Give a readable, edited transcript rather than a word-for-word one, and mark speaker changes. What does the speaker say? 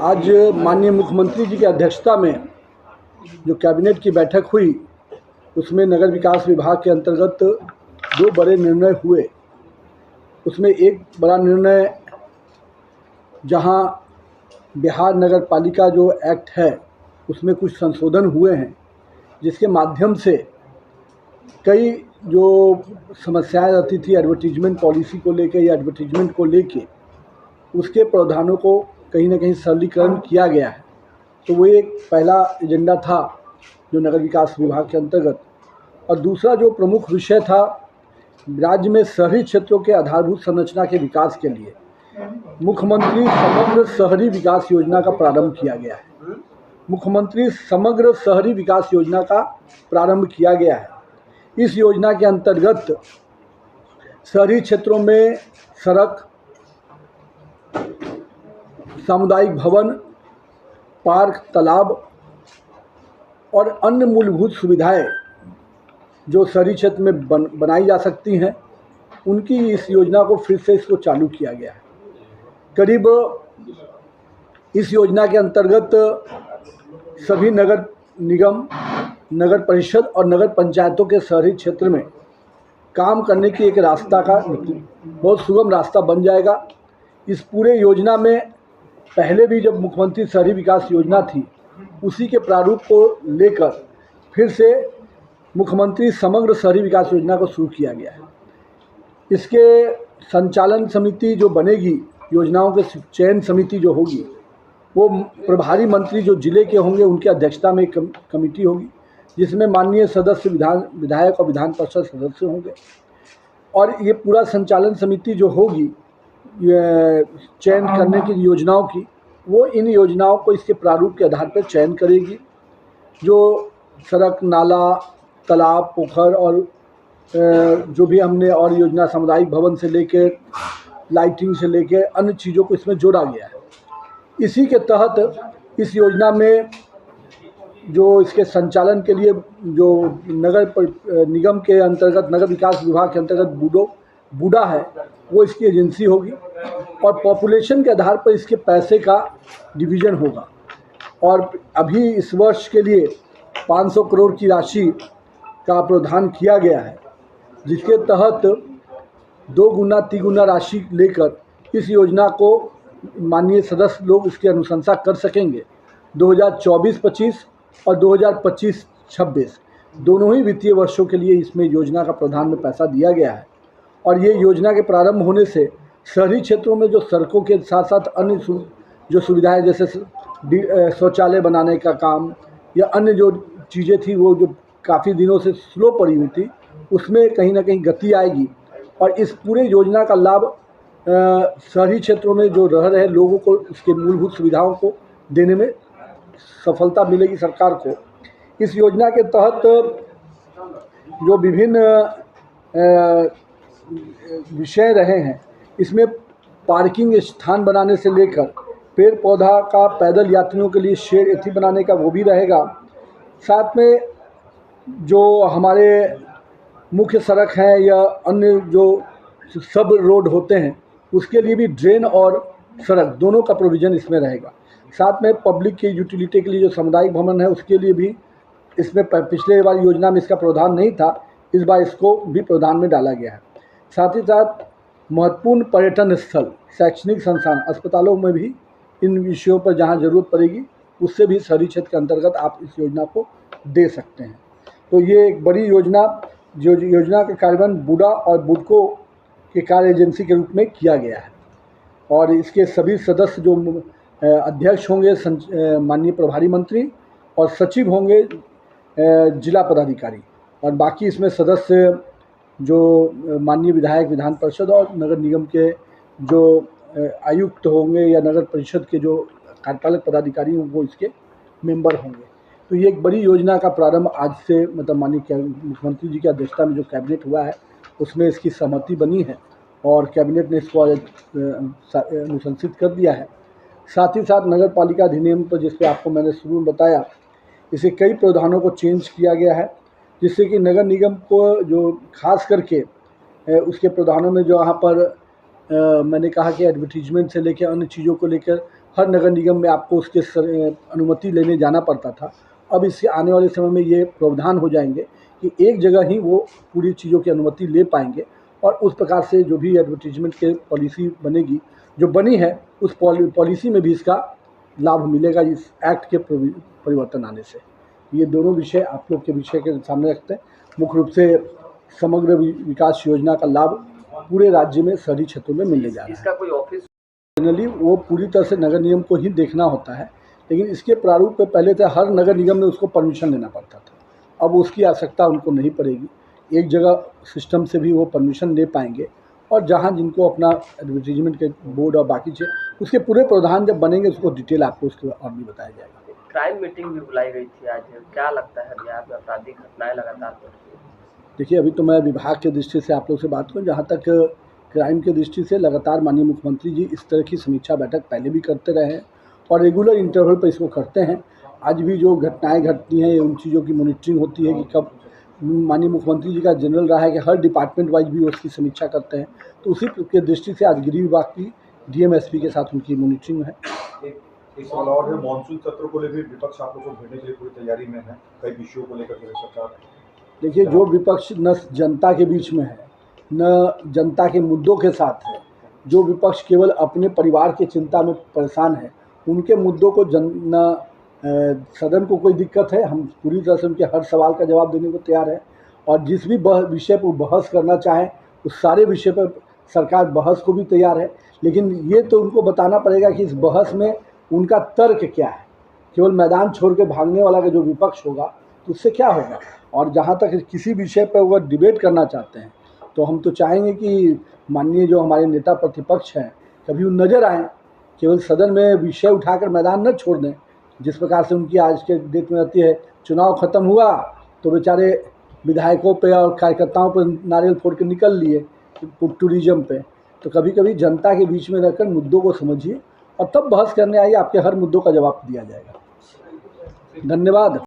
Speaker 1: आज माननीय मुख्यमंत्री जी की अध्यक्षता में जो कैबिनेट की बैठक हुई उसमें नगर विकास विभाग के अंतर्गत दो बड़े निर्णय हुए। उसमें एक बड़ा निर्णय जहां बिहार नगर पालिका जो एक्ट है उसमें कुछ संशोधन हुए हैं, जिसके माध्यम से कई जो समस्याएं रहती थी एडवर्टीजमेंट पॉलिसी को लेकर या एडवर्टीजमेंट को लेके, उसके प्रावधानों को कहीं ना कहीं सरलीकरण किया गया है। तो वो एक पहला एजेंडा था जो नगर विकास विभाग के अंतर्गत। और दूसरा जो प्रमुख विषय था, राज्य में शहरी क्षेत्रों के आधारभूत संरचना के विकास के लिए मुख्यमंत्री समग्र शहरी विकास योजना का प्रारंभ किया गया है। मुख्यमंत्री समग्र शहरी विकास योजना का प्रारंभ किया गया है। इस योजना के अंतर्गत शहरी क्षेत्रों में सड़क, सामुदायिक भवन, पार्क, तालाब और अन्य मूलभूत सुविधाएं जो शहरी क्षेत्र में बनाई जा सकती हैं, उनकी इस योजना को फिर से इसको चालू किया गया है। करीब इस योजना के अंतर्गत सभी नगर निगम, नगर परिषद और नगर पंचायतों के शहरी क्षेत्र में काम करने की एक रास्ता का बहुत सुगम रास्ता बन जाएगा। इस पूरे योजना में पहले भी जब मुख्यमंत्री शहरी विकास योजना थी, उसी के प्रारूप को लेकर फिर से मुख्यमंत्री समग्र शहरी विकास योजना को शुरू किया गया है। इसके संचालन समिति जो बनेगी, योजनाओं के चयन समिति जो होगी, वो प्रभारी मंत्री जो जिले के होंगे उनकी अध्यक्षता में एक कमेटी होगी, जिसमें माननीय सदस्य विधायक और विधान परिषद सदस्य होंगे। और ये पूरा संचालन समिति जो होगी चयन करने की योजनाओं की, वो इन योजनाओं को इसके प्रारूप के आधार पर चयन करेगी। जो सड़क, नाला, तालाब, पोखर और जो भी हमने और योजना, सामुदायिक भवन से लेकर लाइटिंग से लेकर अन्य चीज़ों को इसमें जोड़ा गया है। इसी के तहत इस योजना में जो इसके संचालन के लिए जो नगर निगम के अंतर्गत, नगर विकास विभाग के अंतर्गत बूडा है, वो इसकी एजेंसी होगी और पॉपुलेशन के आधार पर इसके पैसे का डिवीज़न होगा। और अभी इस वर्ष के लिए 500 करोड़ की राशि का प्रावधान किया गया है, जिसके तहत 2 गुना 3 गुना राशि लेकर इस योजना को माननीय सदस्य लोग इसकी अनुशंसा कर सकेंगे। 2024-25 और 2025-26 दोनों ही वित्तीय वर्षों के लिए इसमें योजना का प्रावधान में पैसा दिया गया है। और ये योजना के प्रारंभ होने से शहरी क्षेत्रों में जो सड़कों के साथ साथ अन्य जो सुविधाएं, जैसे शौचालय बनाने का काम या अन्य जो चीज़ें थी, वो जो काफ़ी दिनों से स्लो पड़ी हुई थी, उसमें कहीं ना कहीं गति आएगी। और इस पूरे योजना का लाभ शहरी क्षेत्रों में जो रह रहे लोगों को इसके मूलभूत सुविधाओं को देने में सफलता मिलेगी सरकार को। इस योजना के तहत जो विभिन्न विषय रहे हैं, इसमें पार्किंग स्थान बनाने से लेकर पेड़ पौधा का, पैदल यात्रियों के लिए शेड एथी बनाने का वो भी रहेगा। साथ में जो हमारे मुख्य सड़क हैं या अन्य जो सब रोड होते हैं, उसके लिए भी ड्रेन और सड़क दोनों का प्रोविज़न इसमें रहेगा। साथ में पब्लिक की यूटिलिटी के लिए जो सामुदायिक भवन है, उसके लिए भी इसमें पिछले बार योजना में इसका प्रावधान नहीं था, इस बार इसको भी प्रावधान में डाला गया है। साथ ही साथ महत्वपूर्ण पर्यटन स्थल, शैक्षणिक संस्थान, अस्पतालों में भी इन विषयों पर जहां ज़रूरत पड़ेगी, उससे भी शहरी क्षेत्र के अंतर्गत आप इस योजना को दे सकते हैं। तो ये एक बड़ी योजना, जो योजना का कार्यान्वयन बूडा और बुडको के कार्य एजेंसी के रूप में किया गया है। और इसके सभी सदस्य जो अध्यक्ष होंगे माननीय प्रभारी मंत्री और सचिव होंगे जिला पदाधिकारी, और बाकी इसमें सदस्य जो माननीय विधायक, विधान परिषद और नगर निगम के जो आयुक्त होंगे या नगर परिषद के जो कार्यपालक पदाधिकारी होंगे, वो इसके मेंबर होंगे। तो ये एक बड़ी योजना का प्रारंभ आज से, मतलब माननीय मुख्यमंत्री जी की अध्यक्षता में जो कैबिनेट हुआ है, उसमें इसकी सहमति बनी है और कैबिनेट ने इसको अनुशंसित कर दिया है। साथ ही साथ नगर पालिका अधिनियम पर, जिस पे आपको मैंने शुरू में बताया, इसे कई प्रावधानों को चेंज किया गया है, जिससे कि नगर निगम को जो खास करके उसके प्रावधानों में जो यहाँ पर मैंने कहा कि एडवर्टीजमेंट से लेकर अन्य चीज़ों को लेकर हर नगर निगम में आपको उसके अनुमति लेने जाना पड़ता था। अब इससे आने वाले समय में ये प्रावधान हो जाएंगे कि एक जगह ही वो पूरी चीज़ों की अनुमति ले पाएंगे और उस प्रकार से जो भी एडवर्टीजमेंट के पॉलिसी बनेगी, जो बनी है, उस पॉलिसी में भी इसका लाभ मिलेगा इस एक्ट के परिवर्तन आने से। ये दोनों विषय आप लोग के विषय के सामने रखते हैं। मुख्य रूप से समग्र विकास योजना का लाभ पूरे राज्य में शहरी क्षेत्रों में मिलने जा रहा है।
Speaker 2: इसका कोई ऑफिस
Speaker 1: जनरली वो पूरी तरह से नगर निगम को ही देखना होता है, लेकिन इसके प्रारूप में पहले तो हर नगर निगम में उसको परमिशन लेना पड़ता था। अब उसकी आवश्यकता उनको नहीं पड़ेगी। एक जगह सिस्टम से भी वो परमिशन ले पाएंगे और जहाँ जिनको अपना एडवर्टीजमेंट के बोर्ड और बाकी चीज़ उसके पूरे प्रावधान जब बनेंगे उसको डिटेल आपको उसके और भी बताया जाएगा।
Speaker 2: क्राइम मीटिंग भी बुलाई गई थी आज, क्या लगता है बिहार में आपराधिक घटनाएं लगातार बढ़ रही हैं?
Speaker 1: देखिए, अभी तो मैं विभाग के दृष्टि से आप लोग से बात करूँ, जहाँ तक क्राइम की दृष्टि से लगातार माननीय मुख्यमंत्री जी इस तरह की समीक्षा बैठक पहले भी करते रहे हैं और रेगुलर इंटरवल पर इसको करते हैं। आज भी जो घटनाएं घटती हैं उन चीज़ों की मॉनिटरिंग होती है कि कब माननीय मुख्यमंत्री जी का जनरल रहा है कि हर डिपार्टमेंट वाइज भी उसकी समीक्षा करते हैं। तो उसी के दृष्टि से आज गृह विभाग की डीएम एसपी के साथ उनकी मॉनिटरिंग है।
Speaker 3: इस और मानसून सत्र को लेकर विपक्ष आप लोगों को भेजने के लिए पूरी तैयारी में है, कई विषयों को लेकर सरकार।
Speaker 1: देखिए, जो विपक्ष न जनता के बीच में है न जनता के मुद्दों के साथ है, जो विपक्ष केवल अपने परिवार की चिंता में परेशान है, उनके मुद्दों को सदन को कोई दिक्कत है, हम पूरी तरह से उनके हर सवाल का जवाब देने को तैयार है और जिस भी विषय पर बहस करना चाहें उस सारे विषय पर सरकार बहस को भी तैयार है। लेकिन ये तो उनको बताना पड़ेगा कि इस बहस में उनका तर्क क्या है। केवल मैदान छोड़ के भागने वाला का जो विपक्ष होगा तो उससे क्या होगा। और जहाँ तक किसी विषय पर वह डिबेट करना चाहते हैं तो हम तो चाहेंगे कि माननीय जो हमारे नेता प्रतिपक्ष हैं कभी वो नज़र आएँ, केवल सदन में विषय उठाकर मैदान न छोड़ दें। जिस प्रकार से उनकी आज के डेट में रहती है, चुनाव ख़त्म हुआ तो बेचारे विधायकों पे और कार्यकर्ताओं पर नारियल फोड़ के निकल लिए टूरिज्म पे। तो कभी कभी जनता के बीच में रहकर मुद्दों को समझिए और तब बहस करने आइए, आपके हर मुद्दों का जवाब दिया जाएगा। धन्यवाद।